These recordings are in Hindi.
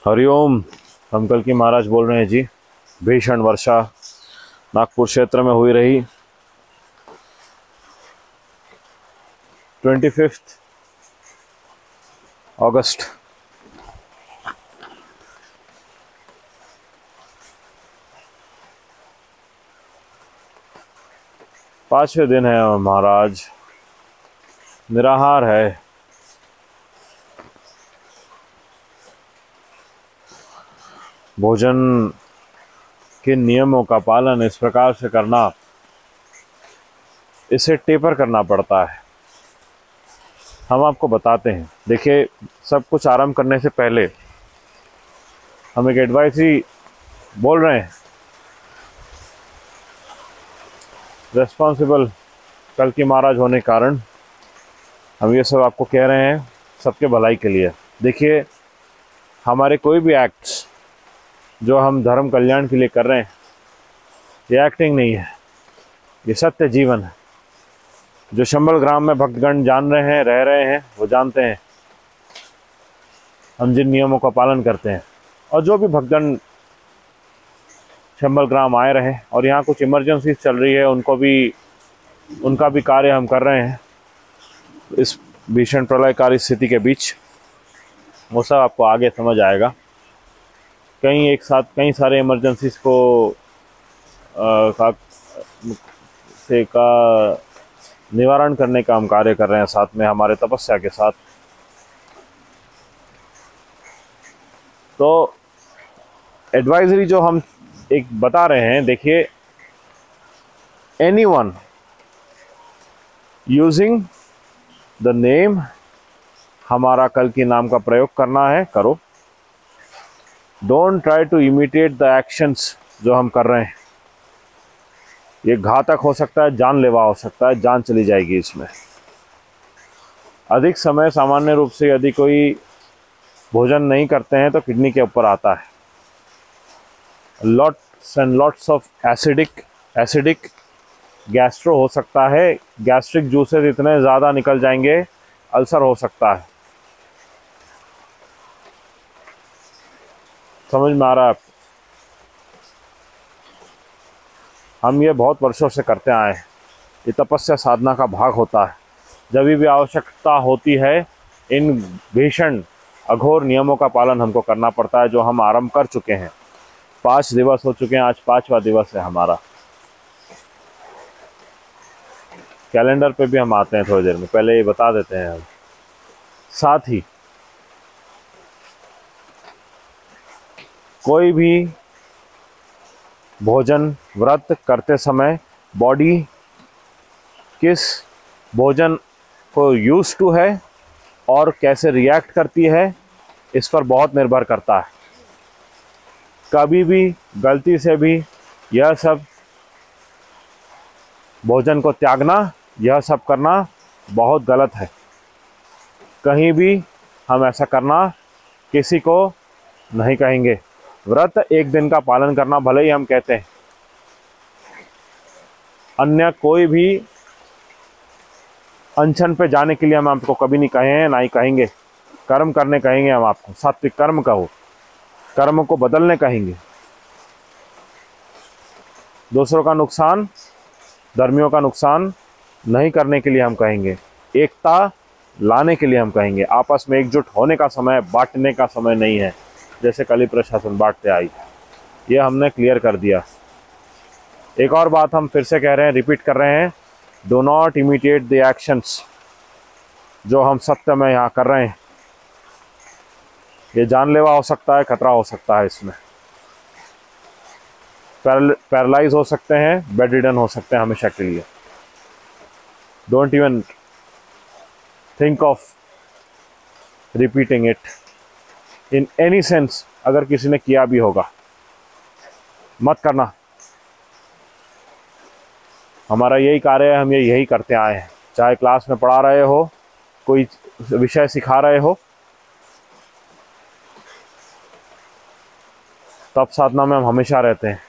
हरिओम। हम कल की महाराज बोल रहे हैं जी। भीषण वर्षा नागपुर क्षेत्र में हुई रही। 25 अगस्त। पांचवें दिन है महाराज, निराहार है। भोजन के नियमों का पालन इस प्रकार से करना, इसे टेपर करना पड़ता है। हम आपको बताते हैं। देखिए, सब कुछ आरंभ करने से पहले हम एक एडवाइस ही बोल रहे हैं। रेस्पॉन्सिबल कल की महाराज होने के कारण हम ये सब आपको कह रहे हैं, सबके भलाई के लिए। देखिए, हमारे कोई भी एक्ट्स जो हम धर्म कल्याण के लिए कर रहे हैं, ये एक्टिंग नहीं है, ये सत्य जीवन है। जो शंबल ग्राम में भक्तगण जान रहे हैं, रह रहे हैं, वो जानते हैं हम जिन नियमों का पालन करते हैं। और जो भी भक्तगण शंबल ग्राम आए रहे और यहाँ कुछ इमरजेंसी चल रही है, उनका भी कार्य हम कर रहे हैं इस भीषण प्रलयकारी स्थिति के बीच। वो सब आपको आगे समझ आएगा। कहीं एक साथ कई सारे इमरजेंसीज को का निवारण करने का हम कार्य कर रहे हैं, साथ में हमारे तपस्या के साथ। तो एडवाइजरी जो हम एक बता रहे हैं, देखिए, एनीवन यूजिंग द नेम, हमारा कल की नाम का प्रयोग करना है, करो। Don't try to imitate the actions जो हम कर रहे हैं। ये घातक हो सकता है, जानलेवा हो सकता है, जान चली जाएगी इसमें। अधिक समय सामान्य रूप से यदि कोई भोजन नहीं करते हैं तो किडनी के ऊपर आता है। Lots and lots of acidic gastro हो सकता है। गैस्ट्रिक जूसेस इतने ज़्यादा निकल जाएंगे, अल्सर हो सकता है। समझ में आ रहा है? हम ये बहुत वर्षों से करते आए हैं। ये तपस्या साधना का भाग होता है। जब भी आवश्यकता होती है, इन भीषण अघोर नियमों का पालन हमको करना पड़ता है, जो हम आरंभ कर चुके हैं। 5 दिवस हो चुके हैं, आज 5वां दिवस है हमारा। कैलेंडर पे भी हम आते हैं थोड़ी देर में, पहले ये बता देते हैं हम। साथ ही कोई भी भोजन व्रत करते समय बॉडी किस भोजन को यूज टू है और कैसे रिएक्ट करती है, इस पर बहुत निर्भर करता है। कभी भी गलती से भी यह सब भोजन को त्यागना, यह सब करना बहुत गलत है। कहीं भी हम ऐसा करना किसी को नहीं कहेंगे। व्रत एक दिन का पालन करना भले ही हम कहते हैं, अन्य कोई भी अनशन पे जाने के लिए हम आपको कभी नहीं कहे हैं, ना ही कहेंगे। कर्म करने कहेंगे हम आपको, सात्विक कर्म कहो, कर्म को बदलने कहेंगे। दूसरों का नुकसान, धर्मियों का नुकसान नहीं करने के लिए हम कहेंगे। एकता लाने के लिए हम कहेंगे। आपस में एकजुट होने का समय, बांटने का समय नहीं है, जैसे कली प्रशासन बांटते आई। ये हमने क्लियर कर दिया। एक और बात हम फिर से कह रहे हैं, रिपीट कर रहे हैं, do not imitate the actions जो हम सत्य में यहाँ कर रहे हैं। ये जानलेवा हो सकता है, खतरा हो सकता है इसमें। पैरालाइज हो सकते हैं, बेड रिडन हो सकते हैं हमेशा के लिए। Don't even think of repeating it in any sense. अगर किसी ने किया भी होगा, मत करना। हमारा यही कार्य है, हम यही करते आए हैं। चाहे क्लास में पढ़ा रहे हो, कोई विषय सिखा रहे हो, तप साधना में हम हमेशा रहते हैं।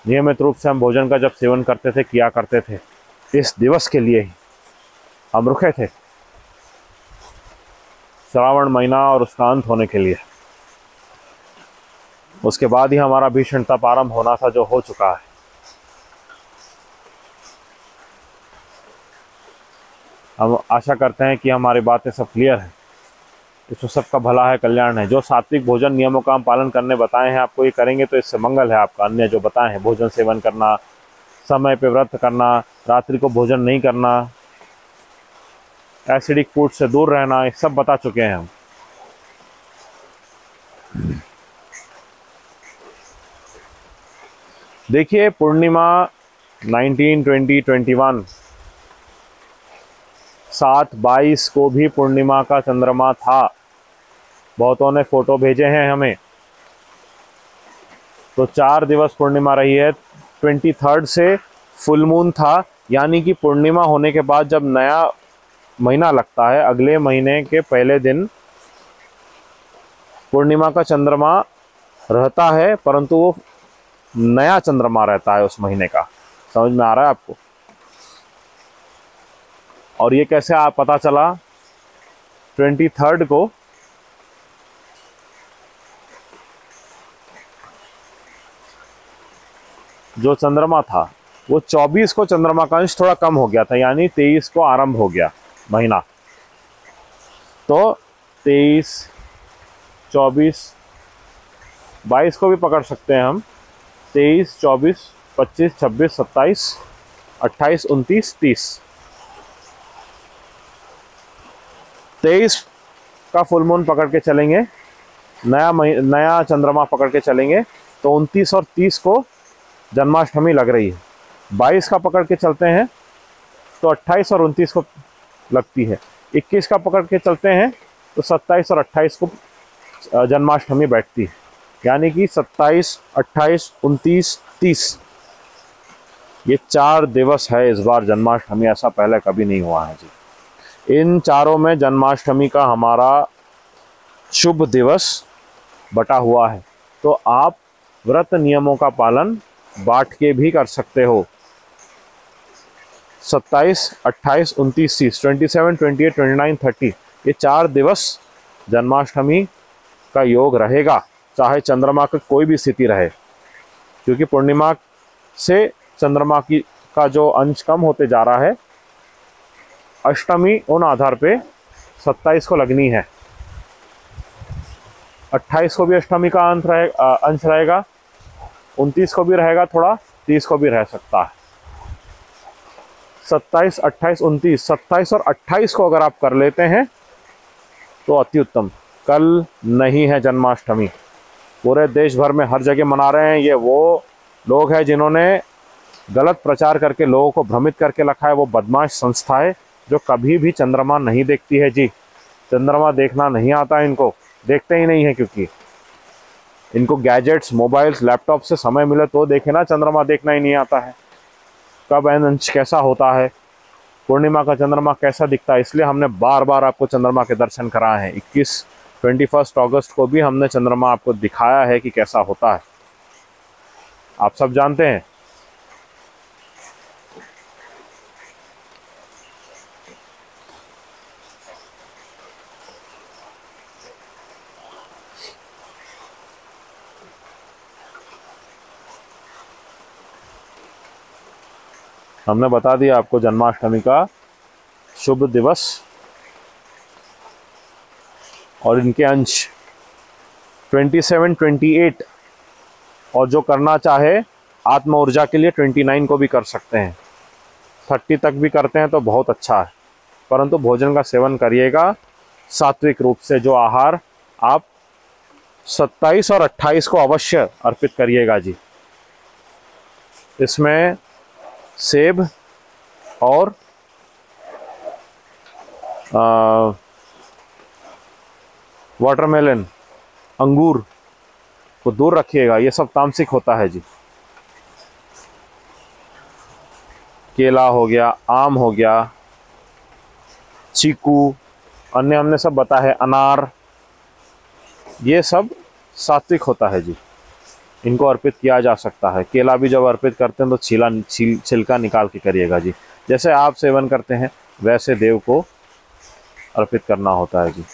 नियमित रूप से हम भोजन का जब सेवन करते थे, किया करते थे, इस दिवस के लिए ही हम रुके थे। श्रावण महीना और उसका अंत होने के लिए। उसके बाद ही हमारा भीषण तप आरंभ होना था, जो हो चुका है। हम आशा करते हैं कि हमारी बातें सब क्लियर है, इसमें सबका भला है, कल्याण है। जो सात्विक भोजन नियमों का हम पालन करने बताए हैं आपको, ये करेंगे तो इससे मंगल है आपका। अन्य जो बताए हैं, भोजन सेवन करना, समय पे व्रत करना, रात्रि को भोजन नहीं करना, एसिडिक फूड से दूर रहना, ये सब बता चुके हैं हम। देखिए पूर्णिमा 19, 20, 21 7/22 को भी पूर्णिमा का चंद्रमा था। बहुतों ने फोटो भेजे हैं हमें। तो 4 दिवस पूर्णिमा रही है। 23 से फुल मून था, यानी कि पूर्णिमा होने के बाद जब नया महीना लगता है, अगले महीने के पहले दिन पूर्णिमा का चंद्रमा रहता है, परंतु वो नया चंद्रमा रहता है उस महीने का। समझ में आ रहा है आपको? और ये कैसे आप पता चला? 23 को जो चंद्रमा था वो 24 को चंद्रमा का अंश थोड़ा कम हो गया था, यानी 23 को आरंभ हो गया महीना। तो 23, 24, 22 को भी पकड़ सकते हैं हम। 23, 24, 25, 26, 27, 28, 29, 30। 23 का फुल मून पकड़ के चलेंगे, नया चंद्रमा पकड़ के चलेंगे, तो 29 और 30 को जन्माष्टमी लग रही है। 22 का पकड़ के चलते हैं तो 28 और 29 को लगती है। 21 का पकड़ के चलते हैं तो 27 और 28 को जन्माष्टमी बैठती है। यानी कि 27, 28, 29, 30 ये 4 दिवस है इस बार जन्माष्टमी। ऐसा पहले कभी नहीं हुआ है जी। इन चारों में जन्माष्टमी का हमारा शुभ दिवस बटा हुआ है। तो आप व्रत नियमों का पालन बांट के भी कर सकते हो। 27, 28, 29, 30, 27, 28, 29, 30 ये 4 दिवस जन्माष्टमी का योग रहेगा, चाहे चंद्रमा की कोई भी स्थिति रहे। क्योंकि पूर्णिमा से चंद्रमा का जो अंश कम होते जा रहा है, अष्टमी उन आधार पे 27 को लगनी है। 28 को भी अष्टमी का अंश रहेगा, 29 को भी रहेगा थोड़ा, 30 को भी रह सकता है। 27, 28, 29, 27 और 28 को अगर आप कर लेते हैं तो अति उत्तम। कल नहीं है जन्माष्टमी, पूरे देश भर में हर जगह मना रहे हैं। ये वो लोग हैं जिन्होंने गलत प्रचार करके लोगों को भ्रमित करके रखा है। वो बदमाश संस्था है जो कभी भी चंद्रमा नहीं देखती है जी। चंद्रमा देखना नहीं आता इनको, देखते ही नहीं है, क्योंकि इनको गैजेट्स, मोबाइल्स, लैपटॉप से समय मिले तो देखे ना, चंद्रमा देखना ही नहीं आता है। कब अंश कैसा होता है, पूर्णिमा का चंद्रमा कैसा दिखता है, इसलिए हमने बार बार आपको चंद्रमा के दर्शन कराए हैं। 21 अगस्त को भी हमने चंद्रमा आपको दिखाया है कि कैसा होता है, आप सब जानते हैं। हमने बता दिया आपको जन्माष्टमी का शुभ दिवस और इनके अंश 27, 28 और जो करना चाहे आत्म ऊर्जा के लिए 29 को भी कर सकते हैं। 30 तक भी करते हैं तो बहुत अच्छा है, परंतु भोजन का सेवन करिएगा सात्विक रूप से। जो आहार आप 27 और 28 को अवश्य अर्पित करिएगा जी। इसमें सेब और वाटरमेलन, अंगूर को दूर रखिएगा, ये सब तामसिक होता है जी। केला हो गया, आम हो गया, चीकू, अन्य हमने सब बताया है, अनार, ये सब सात्विक होता है जी। इनको अर्पित किया जा सकता है। केला भी जब अर्पित करते हैं तो छिलका निकाल के करिएगा जी। जैसे आप सेवन करते हैं वैसे देव को अर्पित करना होता है जी।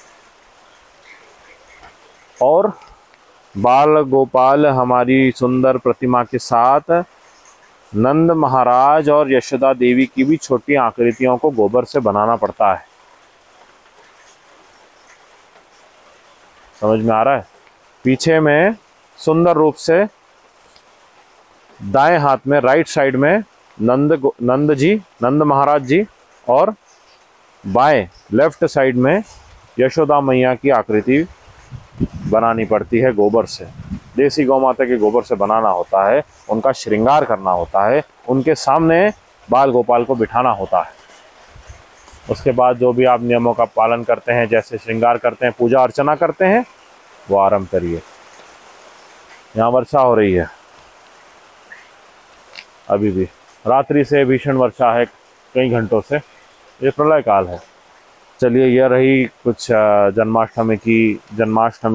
और बाल गोपाल हमारी सुंदर प्रतिमा के साथ नंद महाराज और यशोदा देवी की भी छोटी आकृतियों को गोबर से बनाना पड़ता है। समझ में आ रहा है? पीछे में सुंदर रूप से दाएं हाथ में राइट साइड में नंद महाराज जी और बाएं लेफ्ट साइड में यशोदा मैया की आकृति बनानी पड़ती है गोबर से। देसी गौ माता के गोबर से बनाना होता है, उनका श्रृंगार करना होता है, उनके सामने बाल गोपाल को बिठाना होता है। उसके बाद जो भी आप नियमों का पालन करते हैं, जैसे श्रृंगार करते हैं, पूजा अर्चना करते हैं, वो आरंभ करिए। यहाँ वर्षा हो रही है, अभी भी रात्रि से भीषण वर्षा है, कई घंटों से। ये प्रलय काल है। चलिए, यह रही कुछ जन्माष्टमी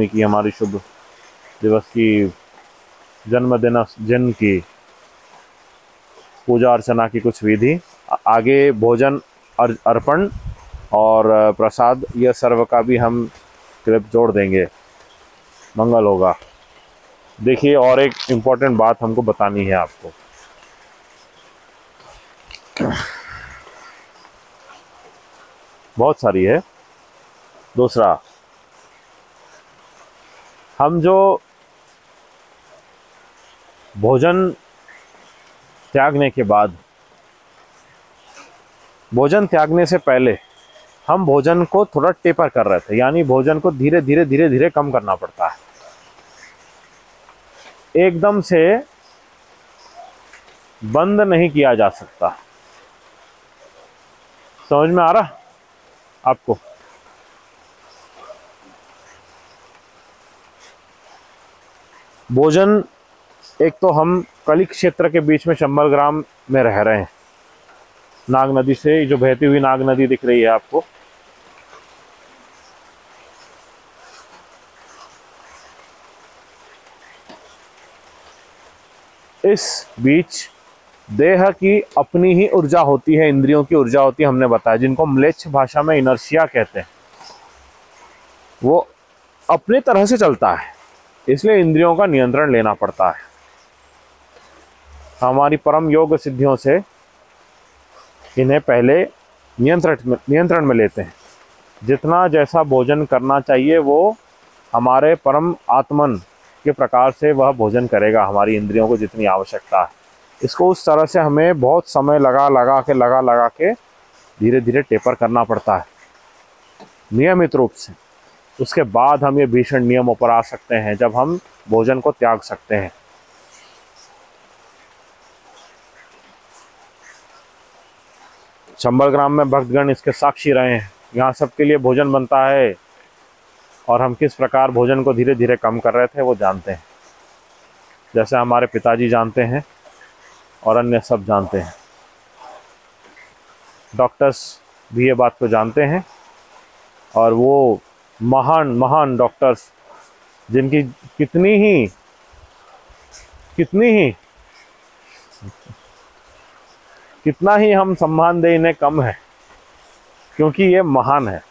की हमारी शुभ दिवस की जन्म की पूजा अर्चना की कुछ विधि। आगे भोजन अर्पण और प्रसाद, यह सर्व का भी हम क्लिप जोड़ देंगे, मंगल होगा। देखिए, और एक इम्पोर्टेंट बात हमको बतानी है आपको। बहुत सारी है। दूसरा, हम जो भोजन त्यागने के बाद, भोजन त्यागने से पहले हम भोजन को थोड़ा टेपर कर रहे थे, यानी भोजन को धीरे धीरे कम करना पड़ता है। एकदम से बंद नहीं किया जा सकता। समझ में आ रहा आपको? भोजन, एक तो हम कली क्षेत्र के बीच में चंबल ग्राम में रह रहे हैं। नाग नदी से जो बहती हुई नाग नदी दिख रही है आपको, इस बीच देह की अपनी ही ऊर्जा होती है, इंद्रियों की ऊर्जा होती है, हमने बताया, जिनको म्लेच्छ भाषा में इनर्शिया कहते हैं। वो अपनी तरह से चलता है, इसलिए इंद्रियों का नियंत्रण लेना पड़ता है। हमारी परम योग सिद्धियों से इन्हें पहले नियंत्रण में लेते हैं। जितना जैसा भोजन करना चाहिए वो हमारे परम आत्मन के प्रकार से वह भोजन करेगा, हमारी इंद्रियों को जितनी आवश्यकता है। इसको उस तरह से हमें बहुत समय लगा के धीरे धीरे टेपर करना पड़ता है, नियमित रूप से। उसके बाद हम ये भीषण नियमों पर आ सकते हैं, जब हम भोजन को त्याग सकते हैं। चंबल ग्राम में भक्तगण इसके साक्षी रहे हैं। यहाँ सबके लिए भोजन बनता है, और हम किस प्रकार भोजन को धीरे धीरे कम कर रहे थे वो जानते हैं। जैसे हमारे पिताजी जानते हैं और अन्य सब जानते हैं। डॉक्टर्स भी ये बात को जानते हैं, और वो महान डॉक्टर्स, जिनकी कितना ही हम सम्मान दें इन्हें कम है, क्योंकि ये महान है।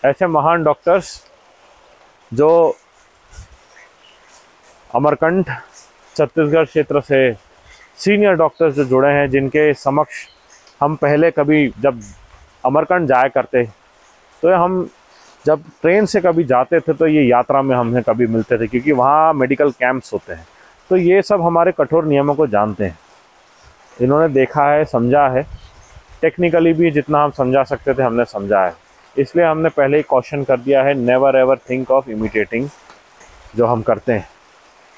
ऐसे महान डॉक्टर्स जो अमरकंठ छत्तीसगढ़ क्षेत्र से सीनियर डॉक्टर्स जो जुड़े हैं, जिनके समक्ष हम पहले कभी जब अमरकंठ जाया करते, तो हम जब ट्रेन से कभी जाते थे तो ये यात्रा में हमें कभी मिलते थे, क्योंकि वहाँ मेडिकल कैंप्स होते हैं। तो ये सब हमारे कठोर नियमों को जानते हैं, इन्होंने देखा है, समझा है। टेक्निकली भी जितना हम समझा सकते थे हमने समझा है। इसलिए हमने पहले ही कॉशन कर दिया है, never ever think of imitating जो हम करते हैं।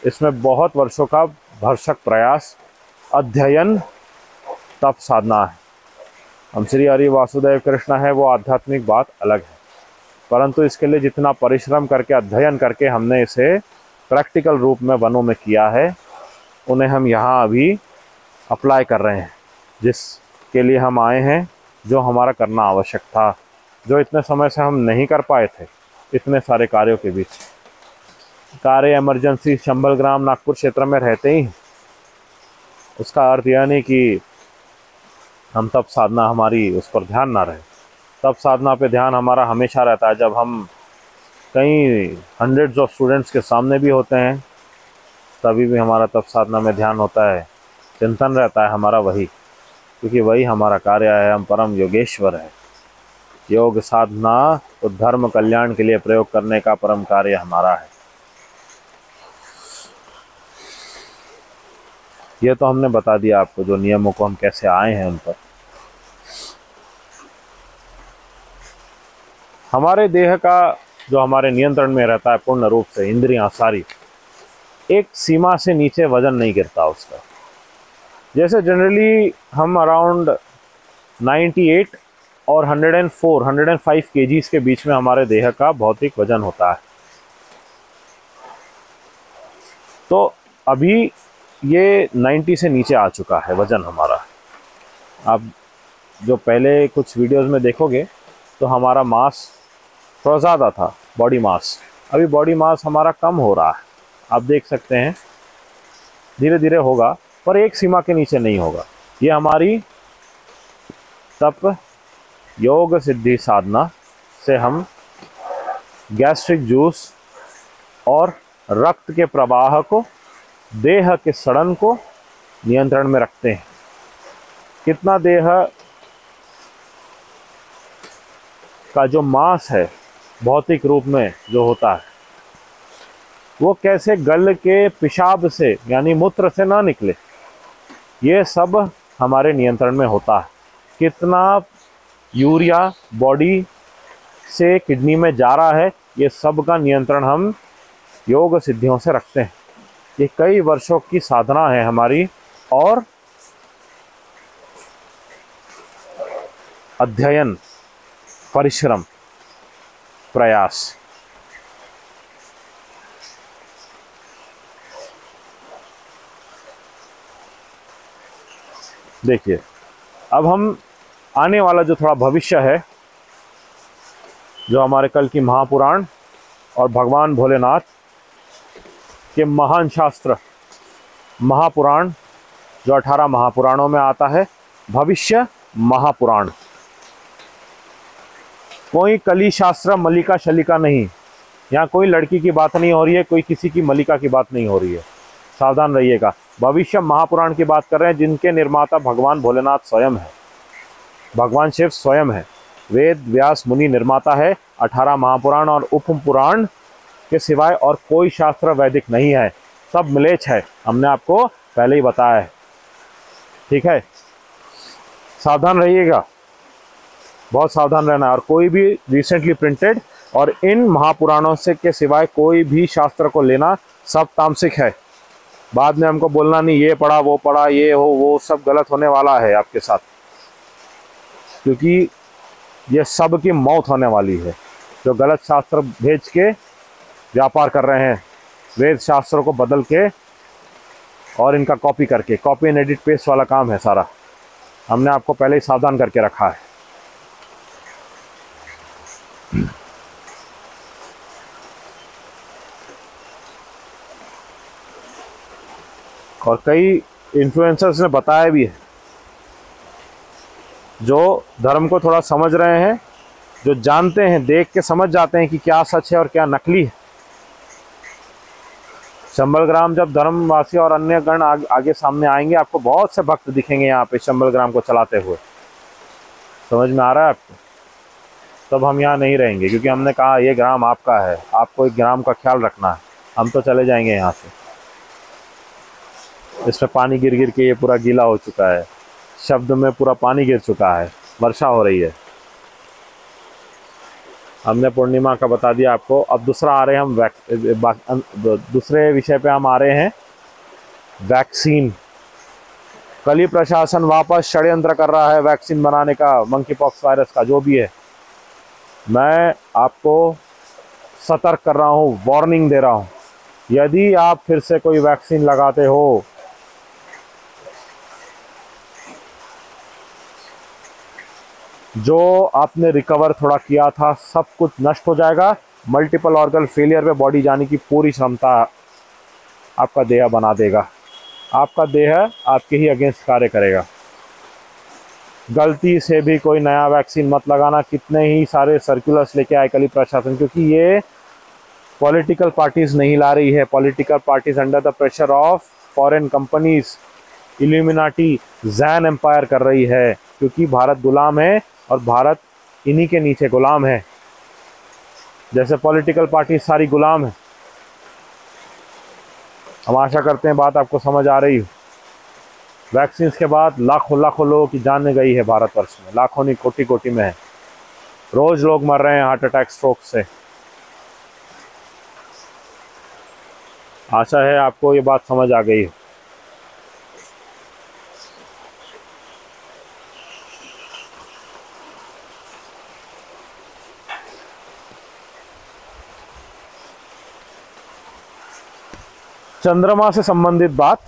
इसमें बहुत वर्षों का भरसक प्रयास, अध्ययन, तप साधना है। हम श्री हरि वासुदेव कृष्ण है, वो आध्यात्मिक बात अलग है, परंतु इसके लिए जितना परिश्रम करके, अध्ययन करके हमने इसे प्रैक्टिकल रूप में वनों में किया है, उन्हें हम यहाँ अभी अप्लाई कर रहे हैं, जिसके लिए हम आए हैं, जो हमारा करना आवश्यक था, जो इतने समय से हम नहीं कर पाए थे। इतने सारे कार्यों के बीच कार्य इमरजेंसी चंबल ग्राम नागपुर क्षेत्र में रहते ही, उसका अर्थ यह नहीं कि हम तप साधना हमारी उस पर ध्यान ना रहे। तप साधना पे ध्यान हमारा हमेशा रहता है। जब हम कई हंड्रेड्स ऑफ स्टूडेंट्स के सामने भी होते हैं, तभी भी हमारा तप साधना में ध्यान होता है, चिंतन रहता है हमारा वही, क्योंकि वही हमारा कार्य है। हम परम योगेश्वर है। योग साधना तो धर्म कल्याण के लिए प्रयोग करने का परम कार्य हमारा है। ये तो हमने बता दिया आपको, जो नियमों को हम कैसे आए हैं उन पर। हमारे देह का जो हमारे नियंत्रण में रहता है पूर्ण रूप से, इंद्रियां सारी, एक सीमा से नीचे वजन नहीं गिरता उसका। जैसे जनरली हम अराउंड 98 और 105 केजीज के बीच में हमारे देह का भौतिक वजन होता है। तो अभी ये 90 से नीचे आ चुका है वजन हमारा। आप जो पहले कुछ वीडियोस में देखोगे तो हमारा मास थोड़ा ज़्यादा था, बॉडी मास। अभी बॉडी मास हमारा कम हो रहा है, आप देख सकते हैं, धीरे धीरे होगा, पर एक सीमा के नीचे नहीं होगा। ये हमारी तप योग सिद्धि साधना से हम गैस्ट्रिक जूस और रक्त के प्रवाह को, देह के सड़न को नियंत्रण में रखते हैं। कितना देह का जो मांस है भौतिक रूप में जो होता है, वो कैसे गल के पेशाब से यानी मूत्र से ना निकले, ये सब हमारे नियंत्रण में होता है। कितना यूरिया बॉडी से किडनी में जा रहा है, ये सब का नियंत्रण हम योग सिद्धियों से रखते हैं। ये कई वर्षों की साधना है हमारी, और अध्ययन, परिश्रम, प्रयास। देखिए, अब हम आने वाला जो थोड़ा भविष्य है, जो हमारे कल की महापुराण और भगवान भोलेनाथ के महान शास्त्र महापुराण, जो 18 महापुराणों में आता है, भविष्य महापुराण। कोई कली शास्त्र मलिका शलिका नहीं, यहाँ कोई लड़की की बात नहीं हो रही है, कोई किसी की मलिका की बात नहीं हो रही है, सावधान रहिएगा। भविष्य महापुराण की बात कर रहे हैं, जिनके निर्माता भगवान भोलेनाथ स्वयं है, भगवान शिव स्वयं है। वेद व्यास मुनि निर्माता है। 18 महापुराण और उप पुराण के सिवाय और कोई शास्त्र वैदिक नहीं है, सब मिलेच्छ है, हमने आपको पहले ही बताया है। ठीक है, सावधान रहिएगा, बहुत सावधान रहना है। और कोई भी रिसेंटली प्रिंटेड और इन महापुराणों से के सिवाय कोई भी शास्त्र को लेना सब तामसिक है। बाद में हमको बोलना नहीं ये पढ़ा वो पढ़ा, ये हो वो, सब गलत होने वाला है आपके साथ, क्योंकि ये सब की मौत होने वाली है जो गलत शास्त्र भेज के व्यापार कर रहे हैं, वेद शास्त्रों को बदल के और इनका कॉपी करके। कॉपी एंड एडिट पेस्ट वाला काम है सारा, हमने आपको पहले ही सावधान करके रखा है। और कई इन्फ्लुएंसर्स ने बताया भी है, जो धर्म को थोड़ा समझ रहे हैं, जो जानते हैं, देख के समझ जाते हैं कि क्या सच है और क्या नकली है। शंबलग्राम जब धर्मवासी और अन्य गण आगे सामने आएंगे, आपको बहुत से भक्त दिखेंगे यहाँ पे शंबलग्राम को चलाते हुए। समझ में आ रहा है आपको? तब हम यहाँ नहीं रहेंगे, क्योंकि हमने कहा ये ग्राम आपका है, आपको एक ग्राम का ख्याल रखना है। हम तो चले जाएंगे यहाँ से। इसमें पानी गिर गिर के ये पूरा गीला हो चुका है, शब्द में पूरा पानी गिर चुका है, वर्षा हो रही है। हमने पूर्णिमा का बता दिया आपको। अब दूसरा आ रहे हैं हम दूसरे विषय पे हम आ रहे हैं, वैक्सीन। कल ही प्रशासन वापस षड्यंत्र कर रहा है वैक्सीन बनाने का, मंकी पॉक्स वायरस का, जो भी है। मैं आपको सतर्क कर रहा हूँ, वार्निंग दे रहा हूँ, यदि आप फिर से कोई वैक्सीन लगाते हो जो आपने रिकवर थोड़ा किया था, सब कुछ नष्ट हो जाएगा। मल्टीपल ऑर्गन फेलियर पे बॉडी जाने की पूरी क्षमता आपका देह बना देगा। आपका देह आपके ही अगेंस्ट कार्य करेगा। गलती से भी कोई नया वैक्सीन मत लगाना। कितने ही सारे सर्कुलर्स लेके आए कल ही प्रशासन, क्योंकि ये पॉलिटिकल पार्टीज नहीं ला रही है, political parties under the pressure of foreign companies, illuminati, जैन एम्पायर कर रही है, क्योंकि भारत गुलाम है और भारत इन्हीं के नीचे गुलाम है। जैसे पॉलिटिकल पार्टी सारी गुलाम है। हम आशा करते हैं बात आपको समझ आ रही हो। वैक्सीन के बाद लाखों लाखों लोगों की जान गई है भारतवर्ष में, लाखों नहीं कोटि कोटि में है। रोज लोग मर रहे हैं हार्ट अटैक, स्ट्रोक से। आशा है आपको ये बात समझ आ गई है। चंद्रमा से संबंधित बात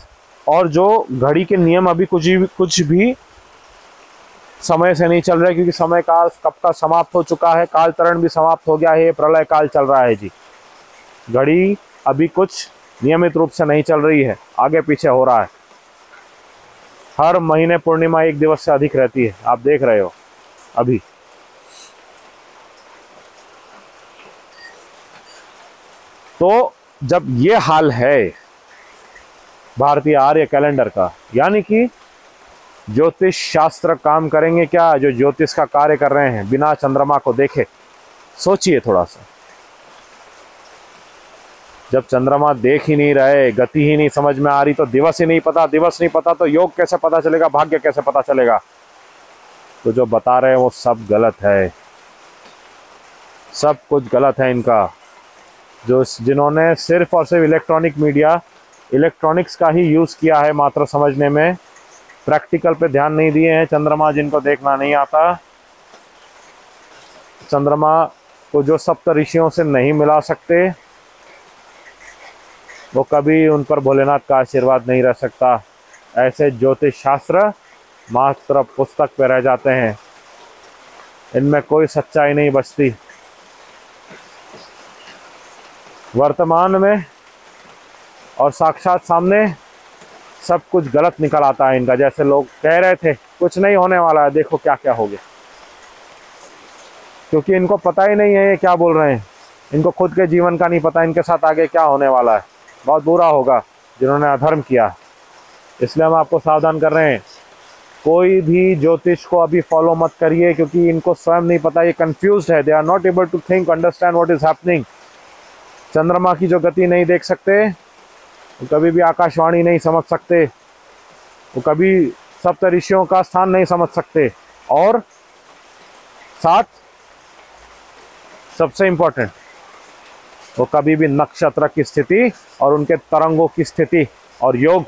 और जो घड़ी के नियम अभी कुछ भी समय से नहीं चल रहा है, क्योंकि समय काल कब का समाप्त हो चुका है, काल तरण भी समाप्त हो गया है, प्रलय काल चल रहा है जी। घड़ी अभी कुछ नियमित रूप से नहीं चल रही है, आगे पीछे हो रहा है। हर महीने पूर्णिमा एक दिवस से अधिक रहती है, आप देख रहे हो अभी। तो जब ये हाल है भारतीय आर्य कैलेंडर का, यानी कि ज्योतिष शास्त्र काम करेंगे क्या, जो ज्योतिष का कार्य कर रहे हैं बिना चंद्रमा को देखे? सोचिए थोड़ा सा। जब चंद्रमा देख ही नहीं रहे, गति ही नहीं समझ में आ रही, तो दिवस ही नहीं पता, दिवस नहीं पता तो योग कैसे पता चलेगा, भाग्य कैसे पता चलेगा? तो जो बता रहे हैं वो सब गलत है, सब कुछ गलत है इनका। जिन्होंने सिर्फ और सिर्फ इलेक्ट्रॉनिक मीडिया, इलेक्ट्रॉनिक्स का ही यूज़ किया है मात्र समझने में, प्रैक्टिकल पे ध्यान नहीं दिए हैं। चंद्रमा जिनको देखना नहीं आता, चंद्रमा को जो सप्त ऋषियों से नहीं मिला सकते, वो कभी उन पर भोलेनाथ का आशीर्वाद नहीं रह सकता। ऐसे ज्योतिष शास्त्र मात्र पुस्तक पे रह जाते हैं, इनमें कोई सच्चाई नहीं बचती। वर्तमान में और साक्षात सामने सब कुछ गलत निकल आता है इनका। जैसे लोग कह रहे थे कुछ नहीं होने वाला है, देखो क्या क्या हो गया, क्योंकि इनको पता ही नहीं है ये क्या बोल रहे हैं। इनको खुद के जीवन का नहीं पता, इनके साथ आगे क्या होने वाला है। बहुत बुरा होगा जिन्होंने अधर्म किया। इसलिए हम आपको सावधान कर रहे हैं, कोई भी ज्योतिष को अभी फॉलो मत करिए, क्योंकि इनको स्वयं नहीं पता, ये कंफ्यूज्ड है। They are not able to think, understand what is happening. चंद्रमा की जो गति नहीं देख सकते, वो कभी भी आकाशवाणी नहीं समझ सकते, वो कभी सप्त ऋषियों का स्थान नहीं समझ सकते, और साथ सबसे इंपॉर्टेंट, वो कभी भी नक्षत्र की स्थिति और उनके तरंगों की स्थिति और योग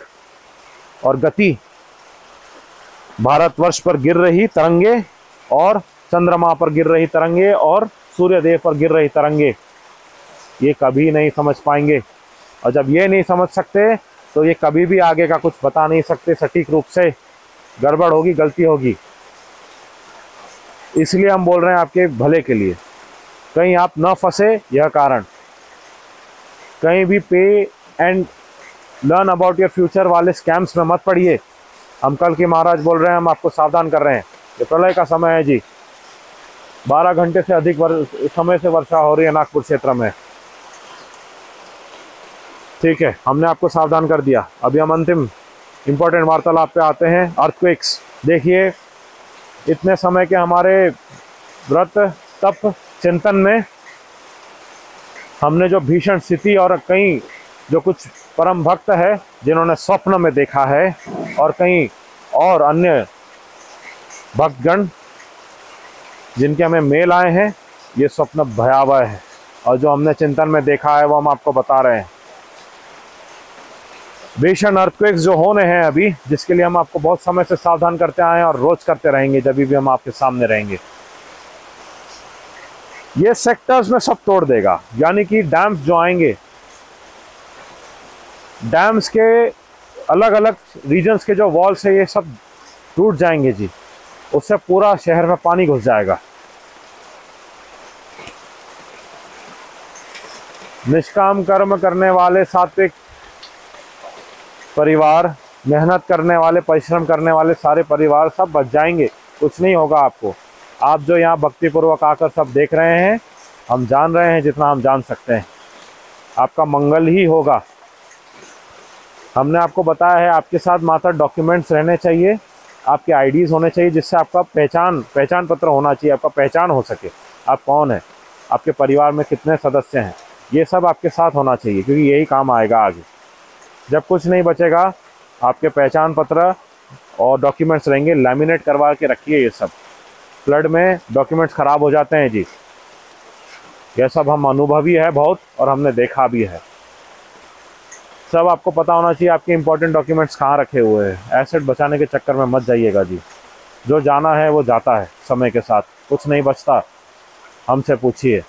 और गति, भारतवर्ष पर गिर रही तरंगे और चंद्रमा पर गिर रही तरंगे और सूर्यदेव पर गिर रही तरंगे, ये कभी नहीं समझ पाएंगे। और जब ये नहीं समझ सकते तो ये कभी भी आगे का कुछ बता नहीं सकते सटीक रूप से। गड़बड़ होगी, गलती होगी। इसलिए हम बोल रहे हैं आपके भले के लिए, कहीं आप न फंसे, यह कारण। कहीं भी पे and learn about your future वाले स्कैम्स में मत पड़िए। हम कल के महाराज बोल रहे हैं, हम आपको सावधान कर रहे हैं। ये प्रलय का समय है जी, 12 घंटे से अधिक समय से वर्षा हो रही है नागपुर क्षेत्र में। ठीक है, हमने आपको सावधान कर दिया। अभी हम अंतिम इम्पोर्टेंट वार्तालाप पे आते हैं। अर्थक्वेक्स देखिए, इतने समय के हमारे व्रत तप चिंतन में हमने जो भीषण स्थिति, और कई जो कुछ परम भक्त है जिन्होंने स्वप्न में देखा है, और कई और अन्य भक्तगण जिनके हमें मेल आए हैं, ये स्वप्न भयावह है। और जो हमने चिंतन में देखा है वो हम आपको बता रहे हैं। भीषण अर्थक्वेक्स जो होने हैं अभी, जिसके लिए हम आपको बहुत समय से सावधान करते आए हैं और रोज करते रहेंगे जब भी हम आपके सामने रहेंगे। ये सेक्टर्स में सब तोड़ देगा, यानी कि डैम्स जो आएंगे, डैम्स के अलग अलग रीजन्स के जो वॉल्स है ये सब टूट जाएंगे जी। उससे पूरा शहर में पानी घुस जाएगा। निष्काम कर्म करने वाले सात्विक परिवार, मेहनत करने वाले, परिश्रम करने वाले सारे परिवार सब बच जाएंगे। कुछ नहीं होगा आपको। आप जो यहाँ भक्तिपूर्वक आकर सब देख रहे हैं, हम जान रहे हैं जितना हम जान सकते हैं। आपका मंगल ही होगा। हमने आपको बताया है आपके साथ मात्र डॉक्यूमेंट्स रहने चाहिए, आपके आईडीज़ होने चाहिए, जिससे आपका पहचान पत्र होना चाहिए, आपका पहचान हो सके आप कौन है, आपके परिवार में कितने सदस्य हैं, ये सब आपके साथ होना चाहिए, क्योंकि यही काम आएगा आगे। जब कुछ नहीं बचेगा, आपके पहचान पत्र और डॉक्यूमेंट्स रहेंगे, लैमिनेट करवा के रखिए। ये सब फ्लड में डॉक्यूमेंट्स ख़राब हो जाते हैं जी, यह सब हम अनुभवी है बहुत, और हमने देखा भी है। सब आपको पता होना चाहिए आपके इंपॉर्टेंट डॉक्यूमेंट्स कहाँ रखे हुए हैं। एसेट बचाने के चक्कर में मत जाइएगा जी, जो जाना है वो जाता है समय के साथ, कुछ नहीं बचता, हमसे पूछिए।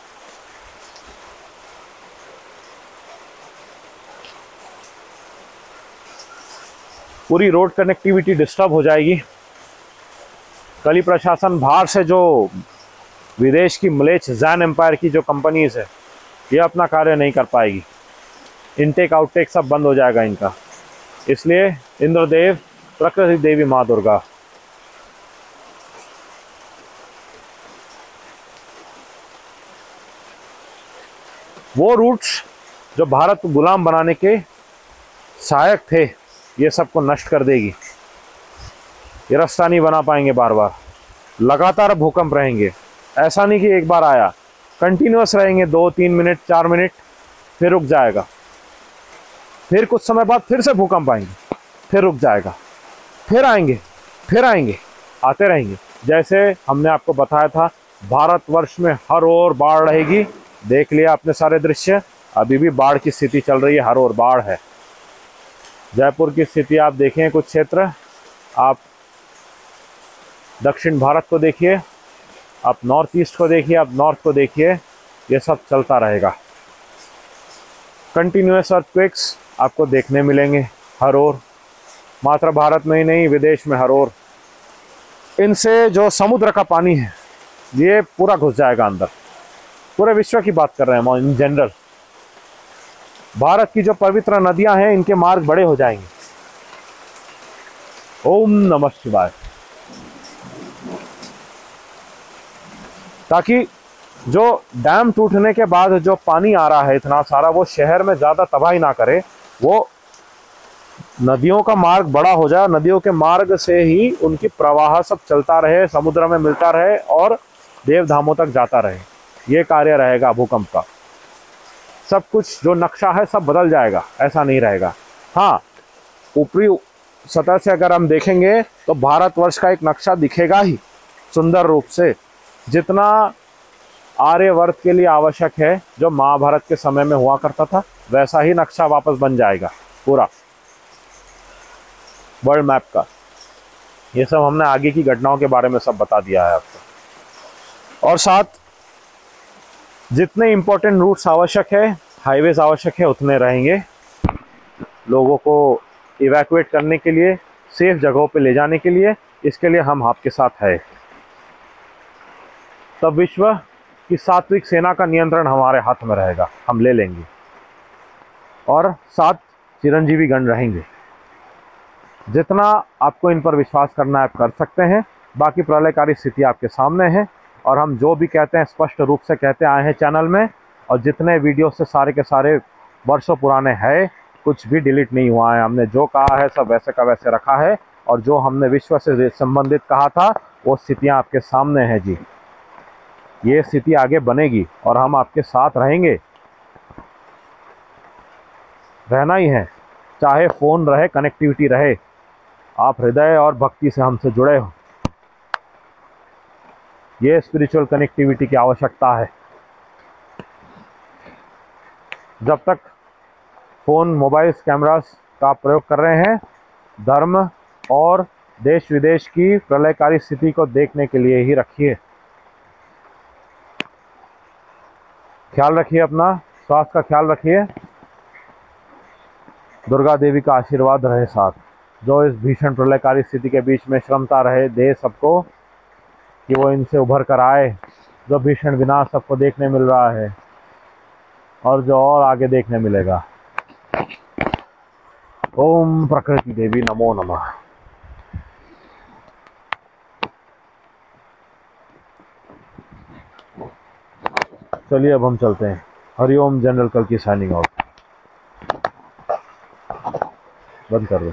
पूरी रोड कनेक्टिविटी डिस्टर्ब हो जाएगी। कल ही प्रशासन बाहर से जो विदेश की मलेच्छ जैन एम्पायर की जो कंपनीज है, ये अपना कार्य नहीं कर पाएगी। इनटेक आउटटेक सब बंद हो जाएगा इनका। इसलिए इंद्रदेव, प्रकृति देवी माँ दुर्गा, वो रूट्स जो भारत को गुलाम बनाने के सहायक थे, ये सबको नष्ट कर देगी। ये रास्ता नहीं बना पाएंगे बार बार। लगातार भूकंप रहेंगे, ऐसा नहीं कि एक बार आया, कंटिन्यूअस रहेंगे 2-3 मिनट 4 मिनट, फिर रुक जाएगा, फिर कुछ समय बाद फिर से भूकंप आएंगे, फिर रुक जाएगा, फिर आएंगे, फिर आएंगे, आते रहेंगे। जैसे हमने आपको बताया था, भारतवर्ष में हर ओर बाढ़ रहेगी। देख लिया आपने सारे दृश्य, अभी भी बाढ़ की स्थिति चल रही है, हर ओर बाढ़ है। जयपुर की स्थिति आप देखें, कुछ क्षेत्र, आप दक्षिण भारत को देखिए, आप नॉर्थ ईस्ट को देखिए, आप नॉर्थ को देखिए, ये सब चलता रहेगा। कंटिन्यूअस अर्थक्वेक्स आपको देखने मिलेंगे हर ओर, मात्र भारत में ही नहीं, विदेश में हर ओर। इनसे जो समुद्र का पानी है, ये पूरा घुस जाएगा अंदर। पूरे विश्व की बात कर रहे हैं इन जनरल। भारत की जो पवित्र नदियां हैं, इनके मार्ग बड़े हो जाएंगे। ओम नमः शिवाय। ताकि जो डैम टूटने के बाद जो पानी आ रहा है इतना सारा, वो शहर में ज़्यादा तबाही ना करे, वो नदियों का मार्ग बड़ा हो जाए, नदियों के मार्ग से ही उनकी प्रवाह सब चलता रहे, समुद्र में मिलता रहे और देव धामों तक जाता रहे। ये कार्य रहेगा भूकंप का। सब कुछ जो नक्शा है सब बदल जाएगा, ऐसा नहीं रहेगा। हाँ, ऊपरी सतह से अगर हम देखेंगे तो भारतवर्ष का एक नक्शा दिखेगा ही सुंदर रूप से, जितना आर्यवर्त के लिए आवश्यक है, जो महाभारत के समय में हुआ करता था, वैसा ही नक्शा वापस बन जाएगा पूरा वर्ल्ड मैप का। ये सब हमने आगे की घटनाओं के बारे में सब बता दिया है आपको। और साथ जितने इंपॉर्टेंट रूट्स आवश्यक है, हाईवेज आवश्यक है, उतने रहेंगे। लोगों को इवैक्यूएट करने के लिए, सेफ जगहों पे ले जाने के लिए, इसके लिए हम आपके साथ है। तब विश्व की सात्विक सेना का नियंत्रण हमारे हाथ में रहेगा, हम ले लेंगे। और साथ चिरंजीवी गण रहेंगे। जितना आपको इन पर विश्वास करना है आप कर सकते हैं। बाकी प्रलयकारी स्थिति आपके सामने है, और हम जो भी कहते हैं स्पष्ट रूप से कहते आए हैं चैनल में। और जितने वीडियो से सारे के सारे वर्षों पुराने हैं, कुछ भी डिलीट नहीं हुआ है। हमने जो कहा है सब वैसे का वैसे रखा है, और जो हमने विश्व से संबंधित कहा था वो स्थितियाँ आपके सामने हैं जी। ये स्थिति आगे बनेगी और हम आपके साथ रहेंगे, रहना ही है। चाहे फ़ोन रहे, कनेक्टिविटी रहे, आप हृदय और भक्ति से हमसे जुड़े हो। ये स्पिरिचुअल कनेक्टिविटी की आवश्यकता है। जब तक फ़ोन, मोबाइल्स, कैमरास का आप प्रयोग कर रहे हैं, धर्म और देश विदेश की प्रलयकारी स्थिति को देखने के लिए ही रखिए। ख्याल रखिए, अपना स्वास्थ्य का ख्याल रखिए। दुर्गा देवी का आशीर्वाद रहे साथ, जो इस भीषण प्रलयकारी स्थिति के बीच में श्रमता रहे, दे सबको कि वो इनसे उभर कर आए। जो भीषण विनाश सबको देखने मिल रहा है और जो और आगे देखने मिलेगा। ओम प्रकृति देवी नमो नमः। चलिए अब हम चलते हैं। हरिओम जनरल कल की साइनिंग आउट। बंद कर दो।